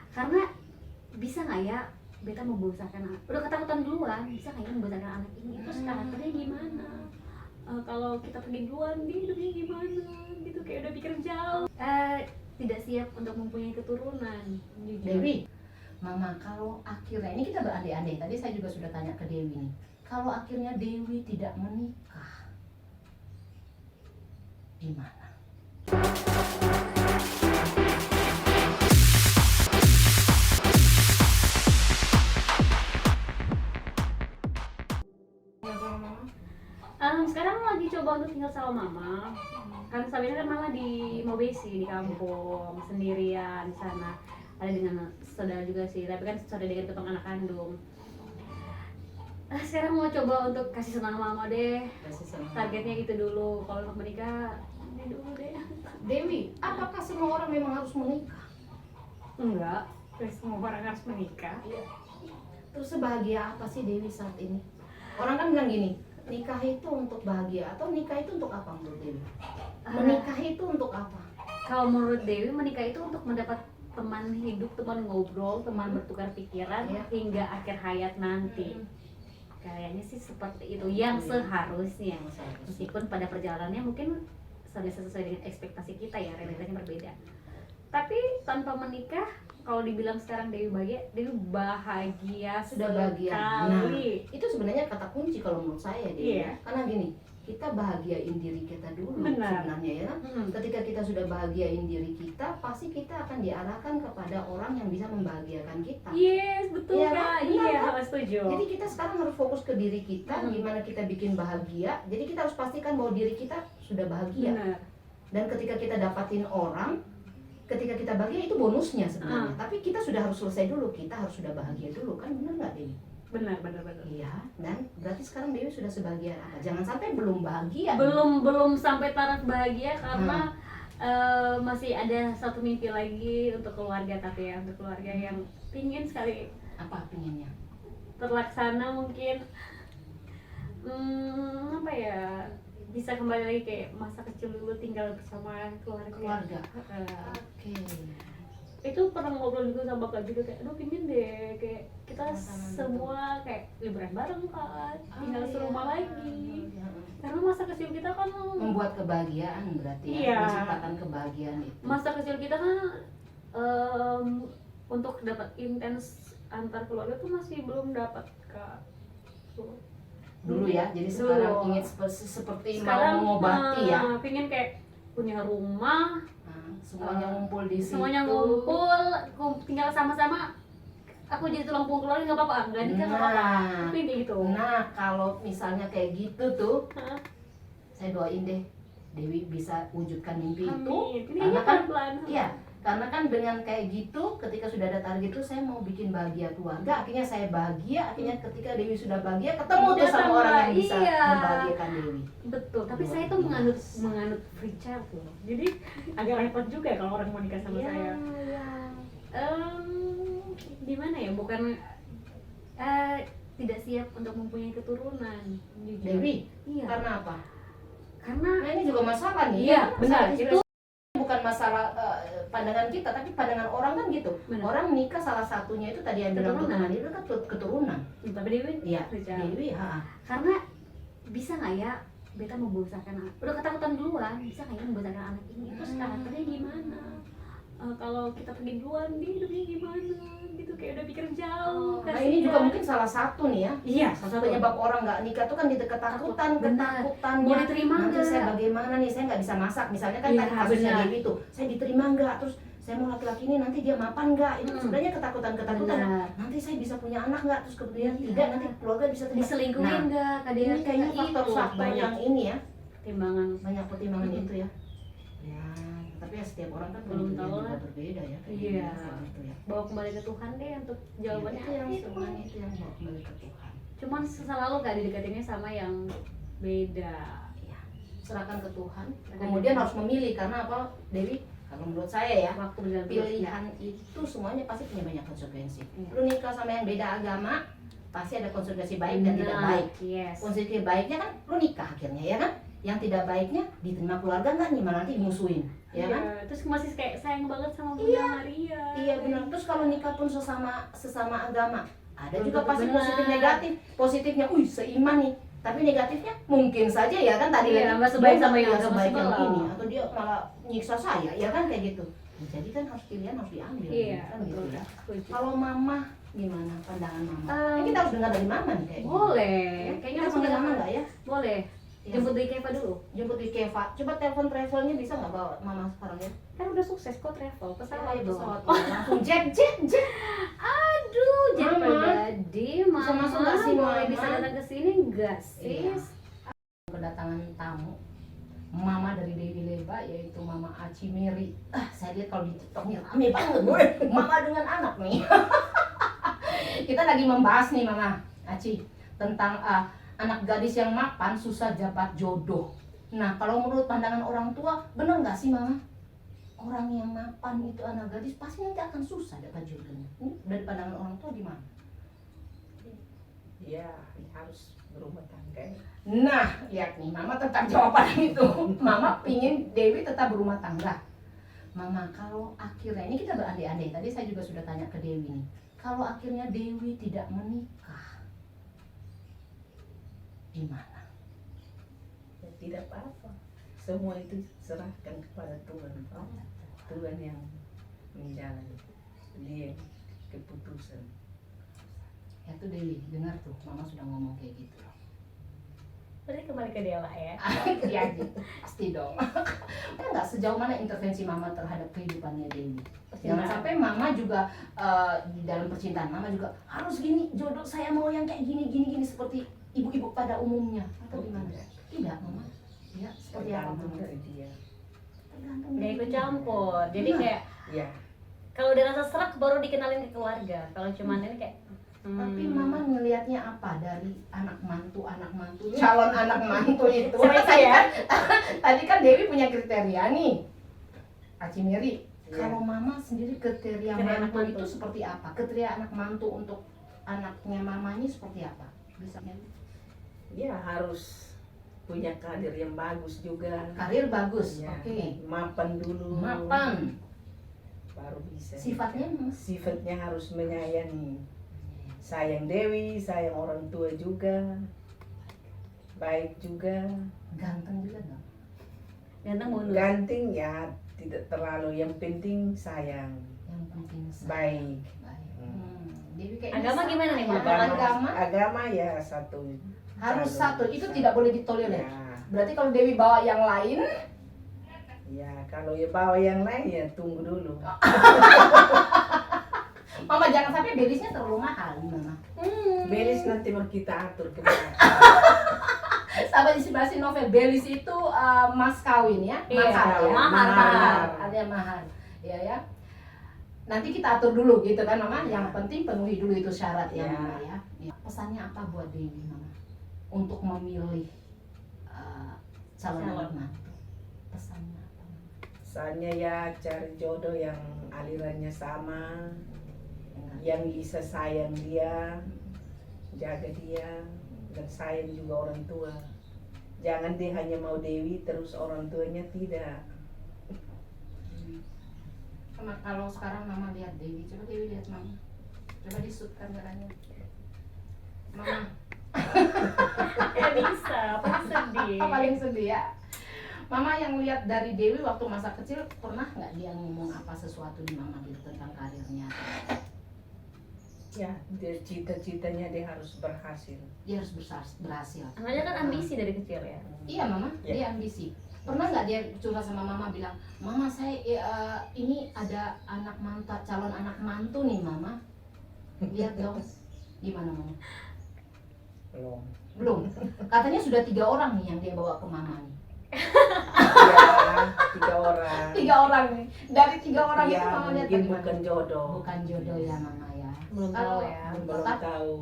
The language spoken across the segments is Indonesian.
Karena bisa nggak ya beta membesarkan anak, udah ketakutan duluan, bisa nggak ya membesarkan anak ini, terus karakternya gimana, kalau kita pergi duluan dia hidupnya gimana gitu, kayak udah pikir jauh. Tidak siap untuk mempunyai keturunan. Dewi, Mama, kalau akhirnya, ini kita berandai-andai, tadi saya juga sudah tanya ke Dewi nih, kalau akhirnya Dewi tidak menikah, gimana? Sekarang lagi coba untuk tinggal sama mama, kan Sabina kan malah di Mobesi, di kampung sendirian di sana, ada dengan saudara juga sih, tapi kan saudara dengan ketemu anak kandung. Sekarang mau coba untuk kasih senang mama deh, targetnya gitu dulu. Kalau untuk menikah ini dulu deh. Dewi, apakah semua orang memang harus menikah? Enggak, semua orang harus menikah. Terus sebahagia apa sih Dewi saat ini? Orang kan bilang gini, nikah itu untuk bahagia, atau nikah itu untuk apa menurut Dewi? Menikah itu untuk apa? Kalau menurut Dewi, menikah itu untuk mendapat teman hidup, teman ngobrol, teman bertukar pikiran hingga akhir hayat nanti. Kayaknya sih seperti itu yang seharusnya. Meskipun pada perjalanannya mungkin sesuai dengan ekspektasi kita ya, realitanya berbeda. Tapi tanpa menikah, kalau dibilang sekarang Dewi bahagia Sudah bahagia. sekali. Nah, itu sebenarnya kata kunci kalau menurut saya Dewi. Iya. Karena gini, kita bahagiain diri kita dulu. Benar. Sebenarnya ya. Ketika kita sudah bahagiain diri kita, pasti kita akan diarahkan kepada orang yang bisa membahagiakan kita. Yes, betul Iya, Kak. benar, Iya, kan? setuju. Jadi kita sekarang harus fokus ke diri kita, gimana kita bikin bahagia. Jadi kita harus pastikan bahwa diri kita sudah bahagia. Benar. Dan ketika kita dapatin orang, ketika kita bahagia itu bonusnya sebenarnya. Tapi kita sudah harus selesai dulu, kita harus sudah bahagia dulu, kan benar nggak Dewi? Benar. Iya, dan berarti sekarang Dewi sudah sebahagia apa? Jangan sampai belum bahagia. Belum sampai taraf bahagia karena masih ada satu mimpi lagi untuk keluarga, tapi ya untuk keluarga yang pingin sekali Apa pinginnya? terlaksana mungkin. Apa ya, bisa kembali lagi kayak masa kecil dulu tinggal bersama keluarga. Oke. Itu pernah ngobrol juga sama Kak juga, kayak aduh pingin deh kayak kita Sama-sama semua kayak liburan bareng kan, tinggal serumah lagi. Iya. Karena masa kecil kita kan Membuat kebahagiaan berarti ya, Iya. menciptakan kebahagiaan itu. masa kecil kita kan untuk dapat intens antar keluarga tuh masih belum dapat Kak. Dulu ya, jadi Dulu. sekarang ingin seperti Sekarang mau mengobati ya. pingin kayak punya rumah, Nah, semuanya ngumpul di situ. semuanya ngumpul, tinggal sama-sama. Aku jadi tulang punggung keluarga nggak apa-apa, nggak nikah nggak apa-apa. Tapi kayak gitu. Nah, kalau misalnya kayak gitu tuh, Hah? saya doain deh Dewi bisa wujudkan mimpi itu. Amin. Ini Karena aja kan, pelan-pelan. iya, karena kan dengan kayak gitu, ketika sudah ada target itu, saya mau bikin bahagia keluarga. Akhirnya saya bahagia. Akhirnya ketika Dewi sudah bahagia, ketemu tuh sama orang yang bisa Iya. membahagiakan Dewi. Betul, tapi Luar saya tuh biasa. menganut free child loh. Jadi agak repot juga kalau orang mau nikah sama saya. Gimana ya? Bukan tidak siap untuk mempunyai keturunan. Jujur. Dewi, Iya. karena apa? Karena Nah, ini juga masalah nih. Iya, ya. benar. Masalah Itu bukan masalah pandangan kita, tapi pandangan orang kan gitu. Benar. Orang nikah salah satunya itu tadi yang bilang Keturunan. keturunan itu kan keturunan. tapi Dewi, Iya, free child. Dewi, Karena bisa nggak ya beta membesarkan anak, udah ketakutan duluan, bisa nggak ya membesarkan anak ini, terus karakternya gimana, kalau kita pergi duluan dia hidupnya gimana gitu, kayak udah pikir jauh. Nah ini juga mungkin salah satu nih ya. Iya, Salah satu penyebab orang nggak nikah tuh kan ketakutan, Benar. ketakutannya. Mau diterima Nanti nggak? saya bagaimana nih, saya nggak bisa masak. Misalnya kan Iya, tadi kasusnya benar. Dewi itu, saya diterima nggak? Terus saya mau laki-laki ini nanti dia mapan nggak? Itu sebenarnya ketakutan-ketakutan. Benar. Nanti saya bisa punya anak nggak? Terus kemudian Iya. tidak, nanti keluarga bisa tidak. Diselingkuhin Nah, nggak? ini kayaknya Itu faktor-faktor banyak yang ini ya, timbangan. banyak pertimbangan itu ya. Ya, tapi ya setiap orang kan Belum punya tahu juga lah. berbeda ya. Iya. Gitu ya. Bawa kembali ke Tuhan deh untuk jawabannya. Itu yang Itu. sebenarnya itu yang bawa kembali ke Tuhan. Cuman selalu gak didekatinnya sama yang beda. Ya, serahkan ke Tuhan. Serahkan Kemudian ke Tuhan. harus memilih, karena apa, Dewi? Kalau menurut saya ya, Waktu berjalan terus, ya. pilihan itu semuanya pasti punya banyak konsekuensi. Iya. Lu nikah sama yang beda agama, pasti ada konsekuensi baik dan tidak Nah, baik. yes. Konsekuensi baiknya kan lu nikah akhirnya ya kan. Yang tidak baiknya diterima keluarga nggak nih, malah nanti musuhin. ya kan? Terus masih kayak sayang banget sama Bunda Maria. Iya benar. Terus kalau nikah pun sesama agama, ada juga Betul, pasti benar. positif negatif. Positifnya, seiman nih. Tapi negatifnya mungkin saja ya kan tadi Iya, lagi, nggak sebaik dia sama yang nggak agama sebaik yang sebelah. ini, atau dia malah nyiksa saya, ya kan kayak gitu. Jadi kan harus pilihan harus diambil. Iya, kan betul. gitu ya. Setuju. Kalau mama gimana pandangan mama? Um, Ini kita harus dengar dari mama nih kayaknya. Boleh. Kayaknya Kayaknya kita langsung panggil mama dengar. nggak ya? Boleh. Ya. Jemput di Keva dulu. Jemput di Keva. Coba telepon travelnya bisa nggak bawa mama sekarang ya? Kan udah sukses kok travel. Pesawat Ya, dong. pesawat. Langsung jet. Aduh, jet Mama. pribadi. Bisa masuk nggak sih, boleh Mama? bisa datang ke sini enggak sih? Iya. Kedatangan tamu mama dari Dewi Leba, yaitu Mama Aci Mary. Saya lihat kalau di TikTok nih rame banget gue. Mama dengan anak nih. Kita lagi membahas nih Mama Aci tentang anak gadis yang mapan susah dapat jodoh. Nah, kalau menurut pandangan orang tua, benar nggak sih Mama? Orang yang mapan itu anak gadis pasti nanti akan susah dapat jodohnya. Ini dari pandangan orang tua gimana? Ya, harus berumah tangga. Nah, lihat nih, Mama tetap jawaban itu. Mama pingin Dewi tetap berumah tangga. Mama, kalau akhirnya, ini kita berandai-andai, tadi saya juga sudah tanya ke Dewi nih. Kalau akhirnya Dewi tidak menikah, gimana? Ya, tidak apa-apa. Semua itu serahkan kepada Tuhan. Tuhan yang menjalani. Dia yang keputusan. Ya tuh Dewi, dengar tuh, Mama sudah ngomong kayak gitu. Berarti kembali ke dewa ya. Iya, pasti dong. Kan nggak sejauh mana intervensi Mama terhadap kehidupannya Dewi. Jangan sampai Mama juga di dalam percintaan Mama juga harus gini, jodoh saya mau yang kayak gini seperti ibu-ibu pada umumnya atau gimana? Tidak Mama. Ya seperti apa Tergantung Mama? dari dia. Tergantung Nggak dari ikut dia. campur. Jadi Nah. kayak Ya, kalau udah rasa serak baru dikenalin ke keluarga. Kalau cuman ini kayak Tapi Mama ngelihatnya apa dari anak mantu, calon anak mantu itu? Seperti ya. Tadi kan Dewi punya kriteria nih, Aci Miri. ya. Kalau Mama sendiri kriteria Kriteria anak mantu mantu. itu seperti apa? Kriteria anak mantu untuk anaknya mamanya seperti apa? Bisa Ya harus punya karir yang bagus juga. karir bagus, Ya, oke. mapan dulu. Mapan, Baru bisa. sifatnya Mas? Sifatnya harus menyayangi. Sayang Dewi, sayang orang tua juga. Baik juga. Ganteng juga nggak? ganteng bonus. Ganting ya tidak terlalu, yang penting sayang. Yang penting Baik. baik. Hmm. Dewi kayaknya Agama sama gimana nih, ya. Mama? Agama ya satu. Harus Calon. satu, itu tidak boleh ditolerir. Ya, Berarti kalau Dewi bawa yang lain, ya kalau ya bawa yang lain ya tunggu dulu. Mama jangan sampai belisnya terlalu mahal Mama. Belis nanti mau kita atur ke belakang. Sahabat di sebelah sini novel belis itu mas kawin ya, Iya, mahar ya, mahar. ada mahar, ya. Nanti kita atur dulu gitu kan Mama. Yang penting penuhi dulu itu syarat ya Iya. Mama ya. Pesannya apa buat Dewi Mama untuk memilih calon anak mantu? Pesannya apa Mama? Misalnya ya cari jodoh yang alirannya sama, yang bisa sayang dia, jaga dia, dan sayang juga orang tua. Jangan dia hanya mau Dewi terus orang tuanya tidak. Kalau sekarang Mama lihat Dewi, coba Dewi lihat Mama, coba di shoot kameranya Mama. Gak bisa, paling sedih. Paling sedih ya. Mama yang lihat dari Dewi waktu masa kecil, pernah nggak dia ngomong apa sesuatu di Mama gitu tentang karirnya? Ya, dia cita-citanya dia harus berhasil. Dia harus berhasil. Namanya kan ambisi dari kecil ya. Iya Mama, Ya. dia ambisi. Pernah nggak dia curhat sama Mama bilang, Mama saya ini ada calon anak mantu nih Mama. Lihat dong, gimana Mama? Belum. Belum. Katanya sudah 3 orang nih yang dia bawa ke Mama nih. Ya, 3 orang. 3 orang nih. Dari 3 orang itu Ya, Mama lihat mungkin bagaimana? bukan jodoh. Bukan jodoh ya Mama ya. Belum Kalau- tahu ya. Belum tahu.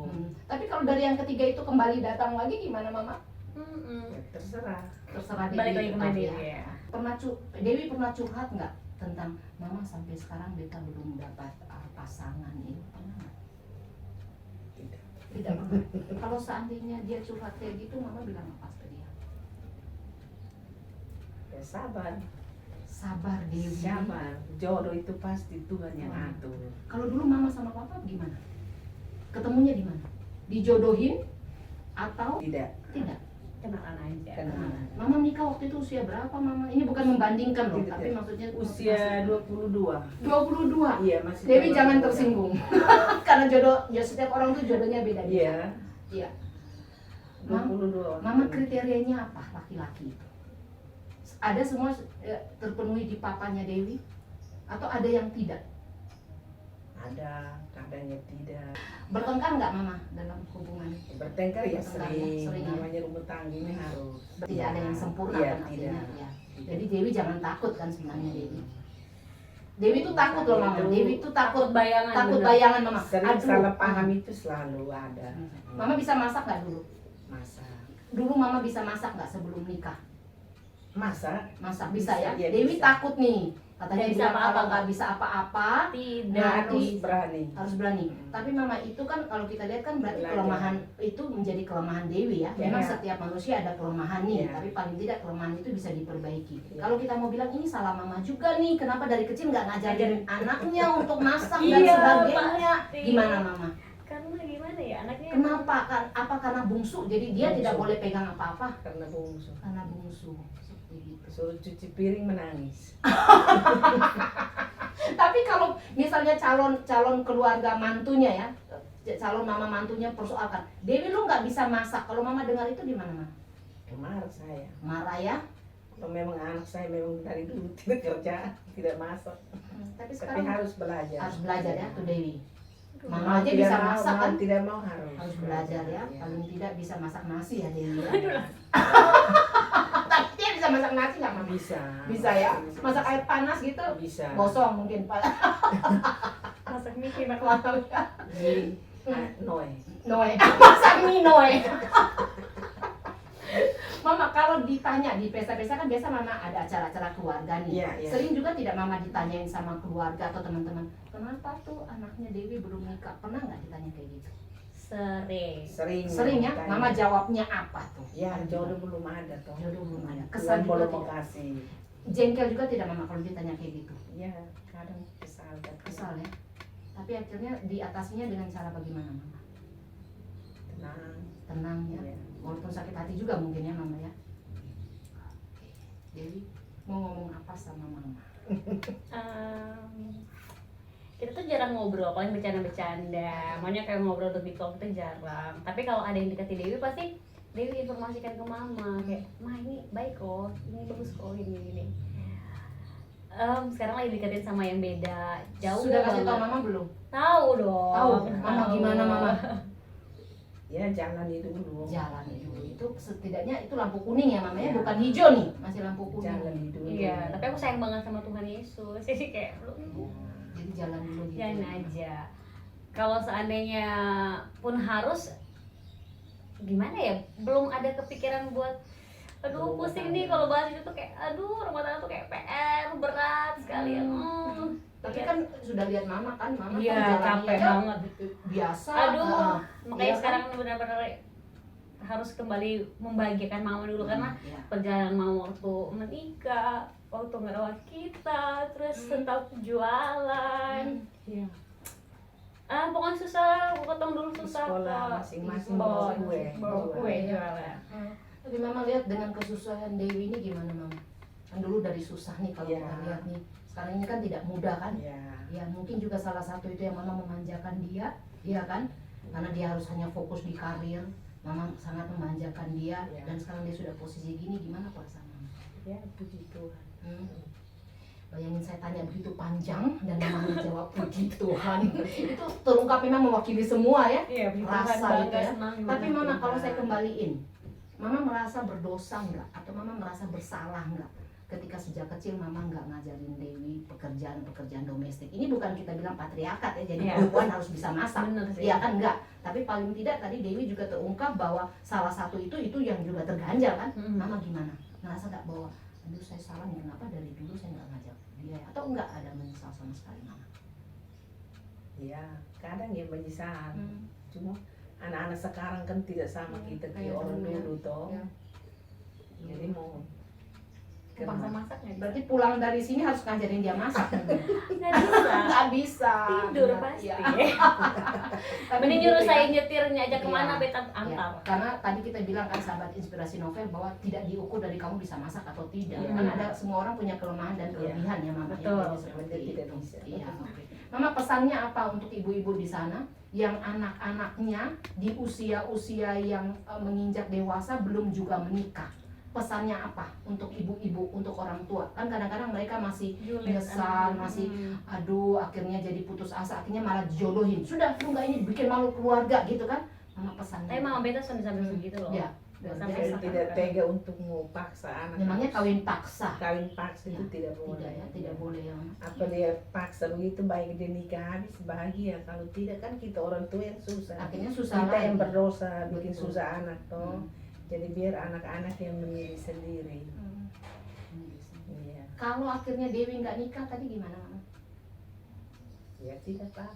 Tapi kalau dari yang ketiga itu kembali datang lagi gimana Mama? Ya, terserah. Terserah Dewi. Balik lagi ke tetap Dewi ya. ya. Dewi pernah curhat nggak tentang Mama sampai sekarang Beta belum dapat pasangan ini? Pernah nggak? Tidak. Tidak pernah. Kalau seandainya dia curhat kayak gitu, Mama bilang apa ke dia? Ya sabar. Sabar Dewi. Sabar, jodoh itu pasti Tuhan yang atur. Kalau dulu mama sama papa gimana? Ketemunya di mana? Dijodohin atau Tidak, tidak? Kenalan aja. kenalan. Mama nikah waktu itu usia berapa mama? Ini bukan membandingkan loh, Tidak, tapi tidak. maksudnya Usia 22. 22. Iya, masih Dewi 22. jangan tersinggung. Karena jodoh, ya setiap orang tuh jodohnya beda-beda. Iya. Iya. 22. Mama kriterianya apa laki-laki itu? Ada semua terpenuhi di papanya Dewi? Atau ada yang tidak? Ada, kadangnya tidak. Bertengkar nggak mama dalam hubungan? Bertengkar ya Bertengkar ya, sering. sering ya. Namanya rumah tangga ini harus. Tidak ada yang sempurna Iya, kan artinya, tidak. ya. Jadi Dewi jangan takut kan sebenarnya Dewi. Dewi tuh takut loh mama. Dewi tuh takut bayangan. takut bener. bayangan mama. Sering Aduh. salah paham itu selalu ada. Mama bisa masak nggak dulu? Masa. Dulu mama bisa masak nggak sebelum nikah? Masa? Masak bisa ya? Iya, Dewi bisa. takut nih. Katanya Nggak bisa bilang apa-apa, kalau nggak Kak. bisa apa-apa Tidak. Nah, Harus berani. harus berani. Tapi mama itu kan kalau kita lihat kan berarti Belajar. kelemahan itu menjadi kelemahan Dewi ya. Memang Iya. setiap manusia ada kelemahan nih, Iya. tapi paling tidak kelemahan itu bisa diperbaiki. Iya. Kalau kita mau bilang ini salah mama juga nih, kenapa dari kecil nggak ngajarin anaknya untuk masak dan Iya, sebagainya? pasti. Gimana mama? Karena gimana ya anaknya? Kenapa? Apa karena bungsu? Jadi dia Bungsu. tidak boleh pegang apa-apa Karena bungsu. karena bungsu. Seperti itu. Suruh cuci piring menangis. Tapi kalau misalnya calon keluarga mantunya ya, calon mama mantunya persoalkan, Dewi lu nggak bisa masak. Kalau mama dengar itu di mana mama? Marah saya. Marah ya. Kalau memang anak saya memang dari dulu tidak kerja, tidak masak. Tapi Tapi sekarang harus belajar. harus belajar ya tuh Dewi. Mau Mama aja tidak bisa mau, masak mau kan? tidak mau harus. Harus belajar ya. Iya. Paling tidak bisa masak nasi ya Dewi ya. Tapi dia bisa masak nasi nggak mama? Bisa. Bisa ya. Masak air panas gitu. Bisa. Gosong mungkin pak. Masak mikir aku. Di Noe. Noe. Masak mie Noe. Mama kalau ditanya di pesta-pesta kan biasa mama ada acara-acara keluarga nih. Iya, iya. Sering juga tidak mama ditanyain sama keluarga atau teman-teman, kenapa tuh anaknya Dewi belum nikah? Pernah nggak ditanya kayak gitu? Sering. Sering. Sering ya. ditanya. Mama jawabnya apa tuh? Ya jodoh belum ada toh. Jodoh belum ada. Tuhan Kesal juga belum tidak. mau kasih. Jengkel juga tidak mama kalau ditanya kayak gitu. Ya kadang kesal. tapi Kesal ya. Tapi akhirnya diatasinya dengan cara bagaimana mama? Tenang. Tenang ya. Ya. Walaupun sakit hati juga mungkin ya mama ya. Oke. Dewi mau ngomong apa sama mama? Kita tuh jarang ngobrol, paling bercanda-bercanda. Makanya kayak ngobrol untuk di vlog itu jarang. Tapi kalau ada yang dekati Dewi pasti Dewi informasikan ke mama kayak, "Ma ini baik kok, ini bagus kok, ini." Sekarang lagi deketin sama yang beda, jauh Sudah kasih banget. tahu mama belum? Tahu dong. Tahu. Mama Tahu. gimana mama? Ya jalani dulu. Jalani dulu. Itu setidaknya itu lampu kuning ya mama ya, Ya. bukan hijau nih, masih lampu kuning. Jalani dulu. Iya, tapi aku sayang banget sama Tuhan Yesus. Jadi kayak lu Jadi jalan dulu gitu. jangan aja. Kalau seandainya pun harus gimana ya? Belum ada kepikiran buat aduh Rumah pusing tangga. nih kalau bahas itu tuh kayak aduh rumah tangga tuh kayak PR berat sekali ya. Tapi kan sudah lihat mama kan, mama Iya, kan jalannya capek aja banget. biasa. Aduh, Nah, makanya iya kan? sekarang benar-benar harus kembali membahagiakan mama dulu karena Iya. perjalanan mama waktu menikah, waktu ngerawat kita, terus tentang jualan. Iya. Pokoknya susah, potong dulu susah Sekolah kok. masing-masing bawa bawa kue. bawa kue Jualan. jualan. Tapi mama lihat dengan kesusahan Dewi ini gimana mama? Kan dulu dari susah nih kalau Iya. kita lihat nih. Sekarang ini kan tidak mudah kan? Ya. Ya mungkin juga salah satu itu yang mama memanjakan dia, iya kan? Karena dia harus hanya fokus di karir. Mama sangat memanjakan dia Iya. dan sekarang dia sudah posisi gini, gimana perasaan mama? Ya puji Tuhan. Bayangin saya tanya begitu panjang dan mama menjawab puji Tuhan. Itu terungkap memang mewakili semua ya. Iya, Rasa gitu ya. Tapi mama Tuhan. kalau saya kembaliin, mama merasa berdosa nggak? Atau mama merasa bersalah nggak? Ketika sejak kecil mama nggak ngajarin Dewi pekerjaan domestik. Ini bukan kita bilang patriarkat ya, jadi Iya. perempuan harus bisa masak. Bener sih. Iya kan enggak? Tapi paling tidak tadi Dewi juga terungkap bahwa salah satu itu yang juga terganjal kan? Mm-mm. Mama gimana? Merasa nggak bahwa aduh saya salah nih, kenapa dari dulu saya nggak ngajak dia ya? Atau enggak ada menyesal sama sekali mama? Ya kadang ya menyesal. Hmm. Cuma anak-anak sekarang kan tidak sama kita kayak Kayak orang dulu ya. dulu toh. Ya. Jadi mau Bangsa masak nggak bisa. Berarti pulang dari sini harus ngajarin dia masak. Nggak bisa. Nggak bisa. Tidur Benar, pasti. ya. Tapi Mending gitu nyuruh ya. saya nyetir, ngajak kemana, Iya. beta Ya, antar. karena tadi kita bilang kan sahabat inspirasi novel bahwa tidak diukur dari kamu bisa masak atau tidak. Iya. Kan ada semua orang punya kelemahan dan kelebihan ya Mama. Betul. Jadi seperti Tidak itu. bisa. Iya, oke. Mama pesannya apa untuk ibu-ibu di sana yang anak-anaknya di usia-usia yang menginjak dewasa belum juga menikah? Pesannya apa untuk ibu-ibu, untuk orang tua? Kan kadang-kadang mereka masih nyesal, masih aduh akhirnya jadi putus asa, akhirnya malah dijodohin. Sudah, lu nggak ini bikin malu keluarga gitu kan? Mama pesannya. Tapi mama beta sampai segitu loh. Ya, Sampai Jadi sekarang. tidak tega untuk mau paksa anak. memangnya kawin paksa. Kawin paksa itu tidak boleh. Tidak ya, tidak boleh ya. Apa dia paksa begitu, baik dia nikah habis bahagia. Kalau tidak kan kita orang tua yang susah. Akhirnya susah Kita yang lagi. berdosa bikin Betul. susah anak toh. Jadi biar anak-anak yang memilih sendiri. Iya. Kalau akhirnya Dewi nggak nikah tadi gimana Mama? Ya tidak apa.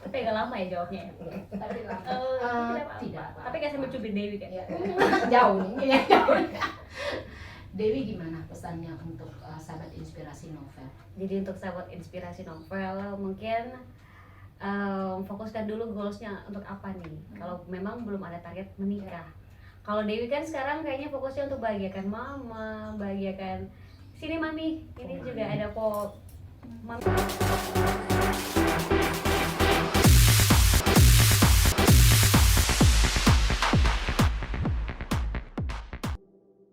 Tapi agak lama ya jawabnya ya. Tapi tidak apa-apa. tidak apa. Tapi kayak sambil cubit Dewi kan. Ya. Jauh nih, ya, jauh. Dewi gimana pesannya untuk sahabat inspirasi novel? Jadi untuk sahabat inspirasi novel mungkin fokuskan dulu goalsnya untuk apa nih. Kalau memang belum ada target menikah. Kalau Dewi kan sekarang kayaknya fokusnya untuk bahagiakan mama, bahagiakan sini mami. Ini juga ada kok mami.